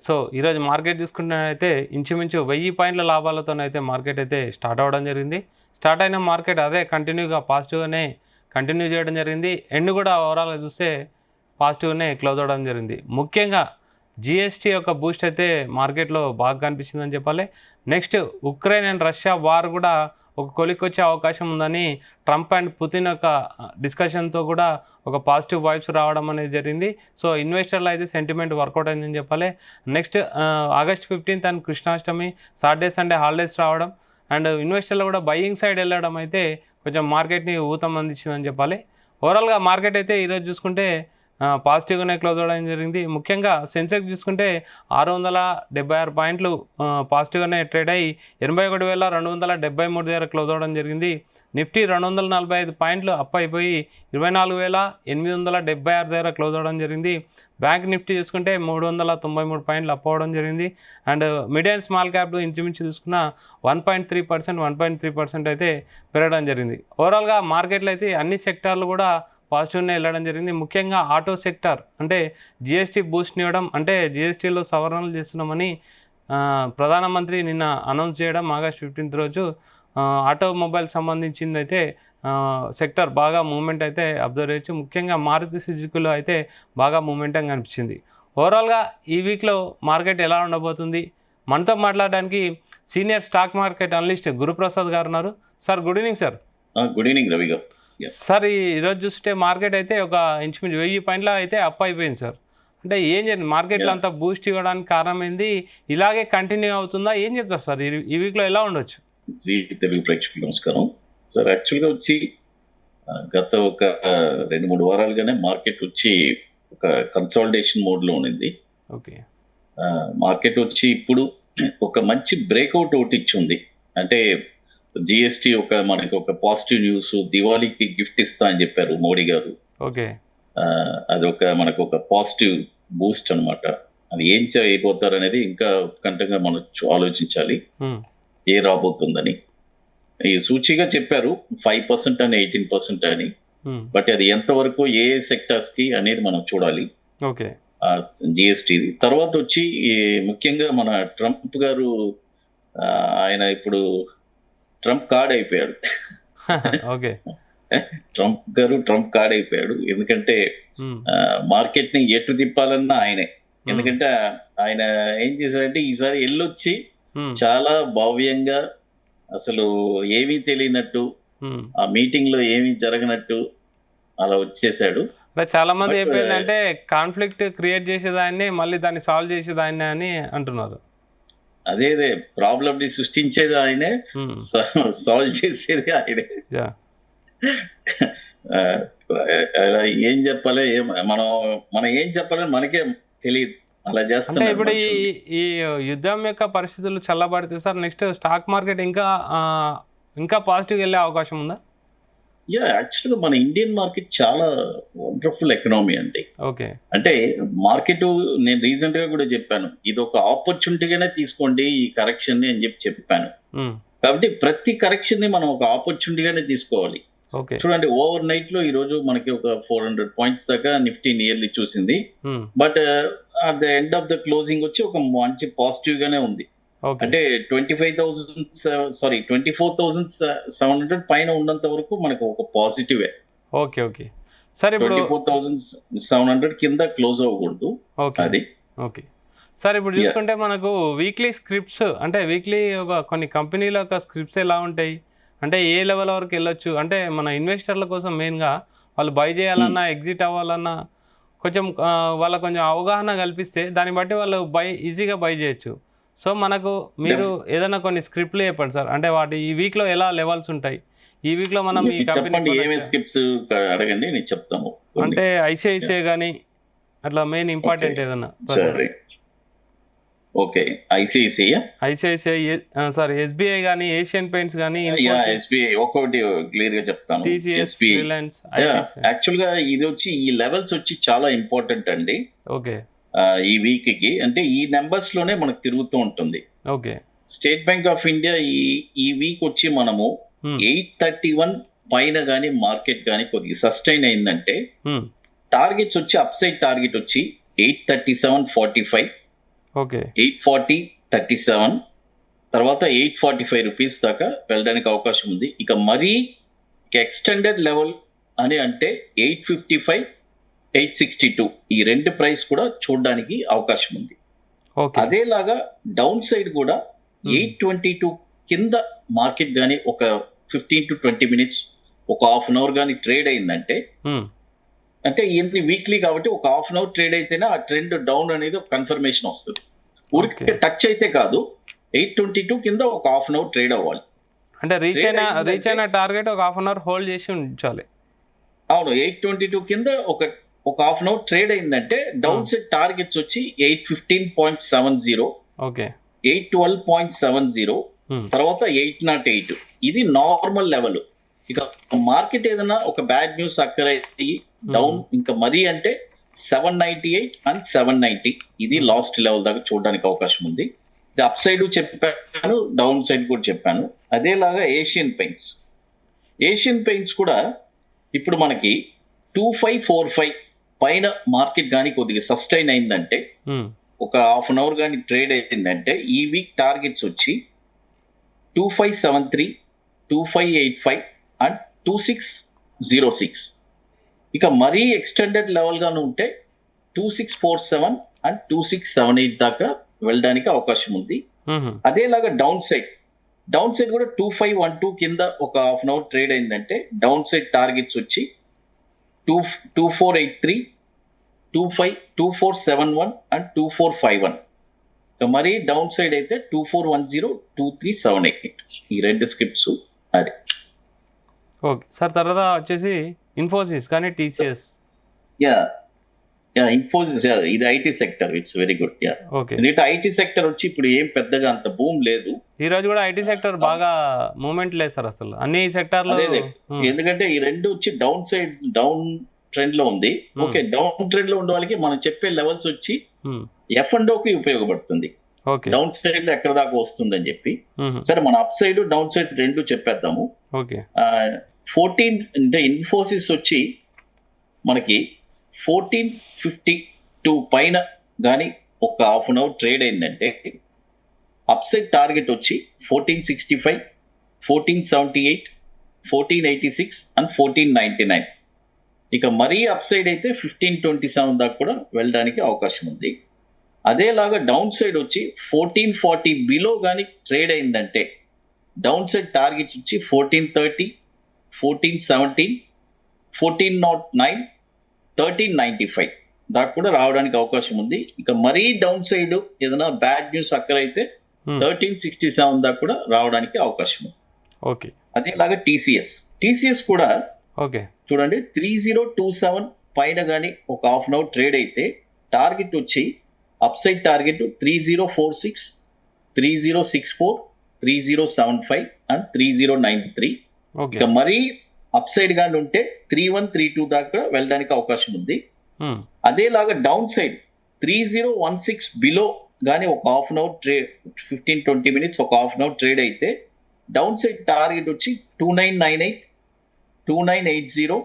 So ఈరోజు market చూసుకుంటే ఇంచుమించు 1000 పాయింట్ల లాభాలతోనైతే మార్కెట్ అయితే స్టార్ట్ అవ్వడం జరిగింది. స్టార్ట్ అయిన మార్కెట్ అదే కంటిన్యూగా పాజిటివ్గానే కంటిన్యూ చేయడం జరిగింది. ఎండ్ కూడా ఓవరాల్గా చూస్తే పాజిటివ్గానే క్లోజ్ అవ్వడం జరిగింది. ముఖ్యంగా జిఎస్టీ యొక్క బూస్ట్ అయితే మార్కెట్లో బాగా కనిపించిందని చెప్పాలి. Next Ukraine and Russia war కూడా ఒక కొలిక్కొచ్చే అవకాశం ఉందని ట్రంప్ అండ్ పుతిన్ యొక్క డిస్కషన్తో కూడా ఒక పాజిటివ్ వైబ్స్ రావడం అనేది జరిగింది. సో ఇన్వెస్టర్లు అయితే సెంటిమెంట్ వర్కౌట్ అయిందని చెప్పాలి. Next August 15th and Krishnashtami, Saturday Sunday holidays రావడం అండ్ ఇన్వెస్టర్లు కూడా బయింగ్ సైడ్ వెళ్ళడం అయితే కొంచెం మార్కెట్ని ఊతం అందించిందని చెప్పాలి. ఓవరాల్గా మార్కెట్ అయితే ఈరోజు చూసుకుంటే పాజిటివ్గానే క్లోజ్ అవ్వడం జరిగింది. ముఖ్యంగా సెన్సెక్స్ చూసుకుంటే 676 పాయింట్లు పాజిటివ్గానే ట్రేడ్ అయ్యి 81,273 దగ్గర క్లోజ్ అవ్వడం జరిగింది. నిఫ్టీ 245 పాయింట్లు అప్ అయిపోయి 24,876 దగ్గర క్లోజ్ అవ్వడం జరిగింది. బ్యాంక్ నిఫ్టీ చూసుకుంటే 393 పాయింట్లు అప్ అవ్వడం జరిగింది. And mid and small cap ఇంచుమించు చూసుకున్న 1.3% అయితే పెరగడం జరిగింది. ఓవరాల్గా మార్కెట్లో అయితే అన్ని సెక్టార్లు కూడా పాజిటివ్నే వెళ్ళడం జరిగింది. ముఖ్యంగా ఆటో సెక్టార్ అంటే జిఎస్టీ బూస్ట్ని ఇవ్వడం, అంటే జిఎస్టీలో సవరణలు చేస్తున్నామని ప్రధానమంత్రి నిన్న అనౌన్స్ చేయడం ఆగస్ట్ 15th రోజు ఆటోమొబైల్ సంబంధించింది అయితే సెక్టర్ బాగా మూవ్మెంట్ అయితే అబ్జర్వ్ చేయొచ్చు. ముఖ్యంగా మారుతి సుజుకిలో అయితే బాగా మూవ్మెంట్ కనిపించింది. ఓవరాల్గా ఈ వీక్లో మార్కెట్ ఎలా ఉండబోతుంది మనతో మాట్లాడడానికి senior stock market analyst Guruprasad గారు ఉన్నారు. Sir good evening. Sir good evening Ravi గారు. సార్ ఈరోజు చూస్తే మార్కెట్ అయితే ఒక ఇంచుమించు 1000 పాయింట్ల అయితే అప్ అయిపోయింది సార్. అంటే ఏం జరిగింది మార్కెట్లో అంతా బూస్ట్ ఇవ్వడానికి కారణం ఏంది, ఇలాగే కంటిన్యూ అవుతుందా, ఏం చెప్తారు సార్ ఈ వీక్లో ఎలా ఉండొచ్చు? జీ తెలుగు ప్రేక్షకులు నమస్కారం సార్. యాక్చువల్గా వచ్చి గత ఒక 2-3 వారాలుగానే మార్కెట్ వచ్చి ఒక కన్సాలిడేషన్ మోడ్లో ఉన్నింది. ఓకే, మార్కెట్ వచ్చి ఇప్పుడు ఒక మంచి బ్రేక్అవుట్ ఒకటి ఇచ్చి ఉంది. అంటే జిఎస్టీ మనకి ఒక పాజిటివ్ న్యూస్, దివాళీకి గిఫ్ట్ ఇస్తా అని చెప్పారు మోడీ గారు. ఓకే, అదొక మనకు ఒక పాజిటివ్ బూస్ట్ అనమాట. అది ఏం చేయబోతారు అనేది ఇంకా ఉత్కంఠంగా మనం ఆలోచించాలి ఏ రాబోతుందని. ఈ సూచిగా చెప్పారు 5% అని 18% అని, బట్ అది ఎంతవరకు ఏ సెక్టర్స్ కి అనేది మనం చూడాలి. ఓకే, జిఎస్టీ తర్వాత వచ్చి ముఖ్యంగా మన ట్రంప్ గారు ఆయన ఇప్పుడు ట్రంప్ కార్డ్ అయిపోయాడు. ఓకే, ట్రంప్ కార్డ్ అయిపోయాడు. ఎందుకంటే మార్కెట్ ని ఎటు తిప్పాలన్నా ఆయనే. ఎందుకంటే ఆయన ఏం చేశాడంటే ఈసారి వెళ్ళొచ్చి చాలా భవ్యంగా అసలు ఏమీ తెలియనట్టు, ఆ మీటింగ్ లో ఏమీ జరగనట్టు అలా వచ్చేసాడు. చాలా మంది అయిపోయిందంటే కాన్ఫ్లిక్ట్ క్రియేట్ చేసేదాన్ని మళ్ళీ దాన్ని సాల్వ్ చేసేదాన్ని అని అంటున్నారు. అదే ప్రాబ్లమ్ ని సృష్టించేది ఆయనే, సాల్వ్ చేసేది ఆయనే. ఏం చెప్పాలి, మనం ఏం చెప్పాలని మనకే తెలియదు, అలా చేస్తాం. ఇప్పుడు ఈ యుద్ధం యొక్క పరిస్థితులు చల్లబడితే సార్ నెక్స్ట్ స్టాక్ మార్కెట్ ఇంకా పాజిటివ్ వెళ్ళే అవకాశం ఉందా? యాక్చువల్గా మన ఇండియన్ మార్కెట్ చాలా వండర్ఫుల్ ఎకనామీ అండి. ఓకే, అంటే మార్కెట్ నేను రీసెంట్ గా కూడా చెప్పాను, ఇది ఒక ఆపర్చునిటీగానే తీసుకోండి ఈ కరెక్షన్ ని అని చెప్పాను. కాబట్టి ప్రతి కరెక్షన్ ని మనం ఒక ఆపర్చునిటీగానే తీసుకోవాలి. చూడండి, ఓవర్ నైట్ లో ఈ రోజు మనకి ఒక 400 పాయింట్స్ దాకా నిఫ్టీ నియర్లీ చూసింది. But at the end of the closing వచ్చి ఒక మంచి పాజిటివ్ గానే ఉంది. అంటే 24,700 పైన ఉన్నంత వరకు మనకు ఒక పాజిటివే. Okay, okay sir. ఇప్పుడు 24,700 కింద క్లోజ్ అవ్వకూడదు. అది ఓకే సార్. ఇప్పుడు చూసుకుంటే మనకు వీక్లీ స్క్రిప్ట్స్, అంటే వీక్లీ కొన్ని కంపెనీల యొక్క స్క్రిప్ట్స్ ఎలా ఉంటాయి, అంటే ఏ లెవెల్ వరకు వెళ్ళొచ్చు, అంటే మన ఇన్వెస్టర్ల కోసం మెయిన్గా వాళ్ళు బై చేయాలన్నా ఎగ్జిట్ అవ్వాలన్నా కొంచెం వాళ్ళకు కొంచెం అవగాహన కల్పిస్తే దాన్ని బట్టి వాళ్ళు ఈజీగా బై చేయొచ్చు. సో మనకు మీరు ఏదైనా కొన్ని స్క్రిప్ట్లు చెప్పండి సార్, అంటే వాటి ఈ వీక్లో ఎలా లెవెల్స్ ఉంటాయి, ఈ వీక్లో మనం ఈ కంపెనీ అడగండి నేను చెప్తాము. అంటే ఐసిఐసిఐ కానీ అట్లా మెయిన్ ఇంపార్టెంట్ ఏదన్నా. ఓకే, ఐసిఐసిఐ సార్, ఎస్బీఐ కానీ ఏషియన్ పెయింట్స్ కానీ, ఎస్బీఐ ఒక్కొక్కటి క్లియర్ గా చెప్తాను. యాక్చువల్ గా ఇది వచ్చి ఈ లెవెల్స్ వచ్చి చాలా ఇంపార్టెంట్ అండి. ఓకే, ఈ వీక్ కి అంటే ఈ నెంబర్స్ లోనే మనకు తిరుగుతూ ఉంటుంది. Okay, state bank of India ఈ వీక్ వచ్చి మనము 831 పైన గానీ మార్కెట్ గానీ కొద్దిగా సస్టైన్ అయిందంటే టార్గెట్స్ వచ్చి అప్ సైడ్ టార్గెట్ వచ్చి 837.45, ఓకే 840.37, తర్వాత 845 రూపీస్ దాకా వెళ్ళడానికి అవకాశం ఉంది. ఇక మరీ ఎక్స్టెండెడ్ లెవెల్ అని అంటే 855, 862 ఈ రెండు ప్రైస్ కూడా చూడడానికి అవకాశం ఉంది. ఓకే అదేలాగా డౌన్ సైడ్ కూడా 822 కింద మార్కెట్ కానీ ఒక 15 to 20 మినిట్స్ ఒక హాఫ్ అన్ అవర్ కానీ ట్రేడ్ అయిందంటే, అంటే ఏంటి వీక్లీ కాబట్టి ఒక హాఫ్ అన్ అవర్ ట్రేడ్ అయితేనే ఆ ట్రెండ్ డౌన్ అనేది ఒక కన్ఫర్మేషన్ వస్తుంది. ఊరికి టచ్ అయితే కాదు, 822 కింద ఒక హాఫ్ అన్ అవర్ ట్రేడ్ అవ్వాలి. అంటే రీచ్ అయిన టార్గెట్ ఒక హాఫ్ అన్ అవర్ హోల్డ్ చేసి ఉంచాలి. అవును, 822 కింద ఒక హాఫ్ అన్ అవర్ ట్రేడ్ అయిందంటే డౌన్ సైడ్ టార్గెట్స్ వచ్చి 815.70, ఓకే 812.70, తర్వాత 808. ఇది నార్మల్ లెవెల్. ఇక మార్కెట్ ఏదైనా ఒక బ్యాడ్ న్యూస్ అక్కర్ అయ్యి డౌన్ ఇంకా మరీ అంటే 798 అండ్ 790 ఇది లాస్ట్ లెవెల్ దాకా చూడడానికి అవకాశం ఉంది. ఇది అప్ సైడ్ చెప్పాను, డౌన్ సైడ్ కూడా చెప్పాను. అదేలాగా ఏషియన్ పెయింట్స్ కూడా ఇప్పుడు మనకి 2545 పైన మార్కెట్ కానీ కొద్దిగా సస్టైన్ అయిందంటే, ఒక హాఫ్ అన్ అవర్ కానీ ట్రేడ్ అయిందంటే ఈ వీక్ టార్గెట్స్ వచ్చి 2573, 2585 అండ్ 2606. ఇక మరీ ఎక్స్టెండెడ్ లెవెల్ గాను ఉంటే 2647 అండ్ 2678 దాకా వెళ్ళడానికి అవకాశం ఉంది. అదేలాగా డౌన్ సైడ్ కూడా 2512 కింద ఒక హాఫ్ అన్ అవర్ ట్రేడ్ అయిందంటే డౌన్ సైడ్ టార్గెట్స్ వచ్చి 2483, 2471 అండ్ 2451. ఇక మరీ డౌన్ సైడ్ అయితే 2410, 2378 ఈ రెండు స్క్రిప్ట్స్. అది ఓకే సార్. తర్వాత వచ్చేసి ఇన్ఫోసిస్ కానీ టీసీఎస్. ఇన్ఫోసిస్ ఇది IT sector, it's very good. Okay, IT sector వచ్చి ఇప్పుడు ఏం పెద్దగా అంత బూమ్ లేదు. ఈ రోజు కూడా ఐటీ సెక్టర్ బాగా మూవ్మెంట్ లేదు సార్ అసలు అన్ని సెక్టార్లో. ఎందుకంటే ఈ రెండు వచ్చి డౌన్ ట్రెండ్ లో ఉంది. ఓకే, డౌన్ ట్రెండ్ లో ఉండే వాళ్ళకి మనం చెప్పే లెవెల్స్ వచ్చి F&Oకి ఉపయోగపడుతుంది. డౌన్ సైడ్ లో ఎక్కడ దాకా వస్తుందని చెప్పి. సరే, మన అప్ సైడ్ డౌన్ సైడ్ రెండు చెప్పేద్దాము. 14 అంటే ఇన్ఫోసిస్ వచ్చి మనకి 1452 పైన కానీ ఒక హాఫ్ అన్ అవర్ ట్రేడ్ అయిందంటే అప్ సైడ్ టార్గెట్ వచ్చి 1465, 1478, 1486 అండ్ 1499. ఇక మరీ అప్ సైడ్ అయితే 1527 దాకా కూడా వెళ్ళడానికి అవకాశం ఉంది. అదేలాగా డౌన్ సైడ్ వచ్చి 1440 బిలో కానీ ట్రేడ్ అయిందంటే డౌన్ సైడ్ టార్గెట్స్ వచ్చి 1430, 1417, 1409, 1395 దాకా కూడా రావడానికి అవకాశం ఉంది. ఇక మరీ డౌన్ సైడ్ ఏదైనా బ్యాడ్ న్యూస్ అక్కర్ అయితే 1367 దాకా కూడా రావడానికి అవకాశం ఉంది. ఓకే, అదేలాగా టీసీఎస్ కూడా ఓకే చూడండి, 3027 పైన కానీ ఒక హాఫ్ అన్ అవర్ ట్రేడ్ అయితే టార్గెట్ వచ్చి అప్ సైడ్ టార్గెట్ 3046, 3064, 3075 అండ్ 3093. ఇక మరీ అప్ సైడ్ గాని ఉంటే 3132 దాకా వెళ్ళడానికి అవకాశం ఉంది. అదేలాగా డౌన్ సైడ్ 3016 బిలో గానీ ఒక half an hour trade 15-20 minutes ఒక హాఫ్ అన్ అవర్ ట్రేడ్ అయితే డౌన్ సైడ్ టార్గెట్ వచ్చి 2998, 2980,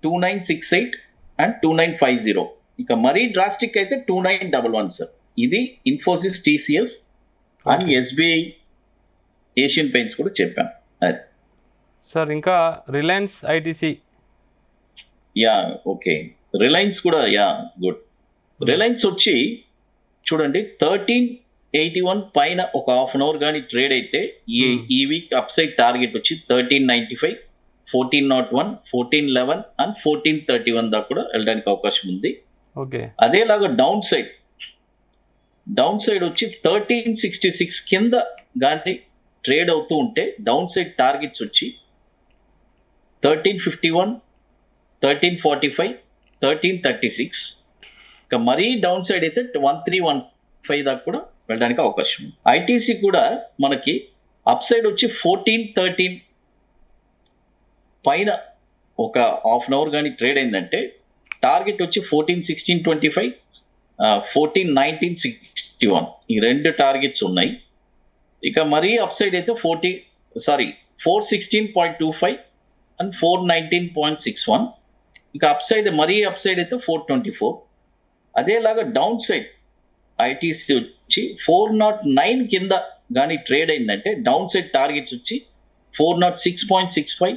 2968 అండ్ 2950. ఇక మరీ డ్రాస్టిక్ అయితే 2911 సార్. ఇది Infosys, TCS and SBI, Asian paints కూడా చెప్పాను. అది సార్. ఇంకా రిలయన్స్ ఐటీసీ. ఓకే, రిలయన్స్ కూడా గుడ్. రిలయన్స్ వచ్చి చూడండి 1381 పైన ఒక హాఫ్ అన్ అవర్ కానీ ట్రేడ్ అయితే ఈ వీక్ అప్ సైడ్ టార్గెట్ వచ్చి 1395, 1401, 1411 అండ్ 1431 దాకా కూడా వెళ్ళడానికి అవకాశం ఉంది. ఓకే, అదేలాగా డౌన్ సైడ్ వచ్చి 1366 కింద కానీ ట్రేడ్ అవుతూ ఉంటే డౌన్ సైడ్ టార్గెట్స్ వచ్చి 1351, 1345, 1336. ఇక మరీ డౌన్ సైడ్ అయితే 1315 దాకా కూడా వెళ్ళడానికి అవకాశం ఉంది. ఐటీసీ కూడా మనకి అప్ సైడ్ వచ్చి 1413 పైన ఒక హాఫ్ అన్ అవర్ కానీ ట్రేడ్ అయిందంటే టార్గెట్ వచ్చి 1416.25, 1419.61 ఈ రెండు టార్గెట్స్ ఉన్నాయి. ఇక మరీ అప్ సైడ్ అయితే 416.25 అండ్ 419.61. ఇక మరీ అప్ సైడ్ అయితే 424. అదేలాగా డౌన్ సైడ్ ఐటీసీ వచ్చి 409 కింద కానీ ట్రేడ్ అయిందంటే డౌన్ సైడ్ టార్గెట్స్ వచ్చి 406.65,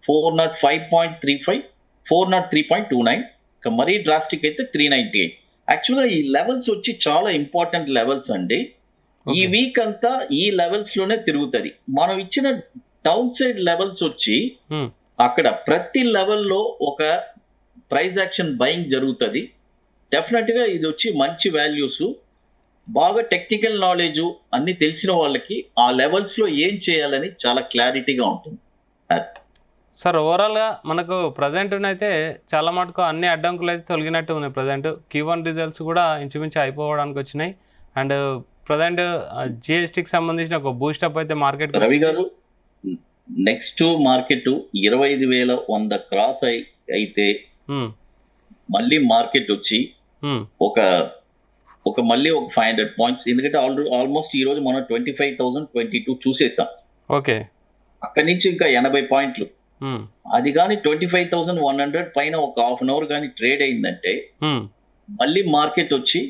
405.35, 403.29, ఇంకా మరీ డ్రాస్టిక్ అయితే 398. యాక్చువల్గా ఈ లెవెల్స్ వచ్చి చాలా ఇంపార్టెంట్ లెవెల్స్ అండి. ఈ వీక్ అంతా ఈ లెవెల్స్ లోనే తిరుగుతుంది. మనం ఇచ్చిన డౌన్ సైడ్ లెవెల్స్ వచ్చి అక్కడ ప్రతి లెవెల్లో ఒక ప్రైస్ యాక్షన్ బయింగ్ జరుగుతుంది. డెఫినెట్ గా ఇది వచ్చి మంచి వాల్యూస్, బాగా టెక్నికల్ నాలెడ్జ్ అన్ని తెలిసిన వాళ్ళకి ఆ లెవెల్స్ లో ఏం చేయాలని చాలా క్లారిటీగా ఉంటుంది. సార్ ఓవరాల్గా మనకు ప్రజెంట్ అయితే చాలా మటుకు అన్ని అడ్డంకులు అయితే తొలగినట్టు ఉన్నాయి. ప్రజెంట్ Q1 రిజల్ట్స్ కూడా ఇంచుమించు అయిపోవడానికి వచ్చినాయి. అండ్ ప్రజెంట్ జిఎస్టీకి సంబంధించిన ఒక బూస్టప్ అయితే మార్కెట్. రవి గారు, నెక్స్ట్ మార్కెట్ 25,100 క్రాస్ అయితే మళ్ళీ మార్కెట్ వచ్చి ఒక మళ్ళీ ఒక 500 పాయింట్స్, ఎందుకంటే ఆల్మోస్ట్ ఈ రోజు మనం 25,022 చూసేసాం. ఓకే, అక్కడి నుంచి ఇంకా 80 పాయింట్లు, అది కానీ 25,100 పైన ఒక హాఫ్ అన్ అవర్ కానీ ట్రేడ్ అయిందంటే మళ్ళీ మార్కెట్ వచ్చి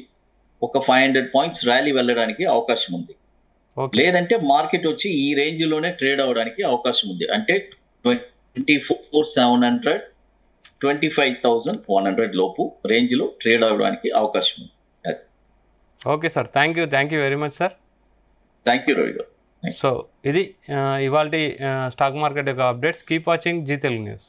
ఒక 500 పాయింట్స్ ర్యాలీ వెళ్ళడానికి అవకాశం ఉంది. లేదంటే మార్కెట్ వచ్చి ఈ రేంజ్ లోనే ట్రేడ్ అవడానికి అవకాశం ఉంది. అంటే 24,700, 25,100 లోపు రేంజ్ లో ట్రేడ్ అవడానికి అవకాశం ఉంది. Okay sir, thank you very much sir. Thank you Ravi గారు. సో ఇది ఇవాల్టి స్టాక్ మార్కెట్ యొక్క updates. Keep watching Zee Telugu news.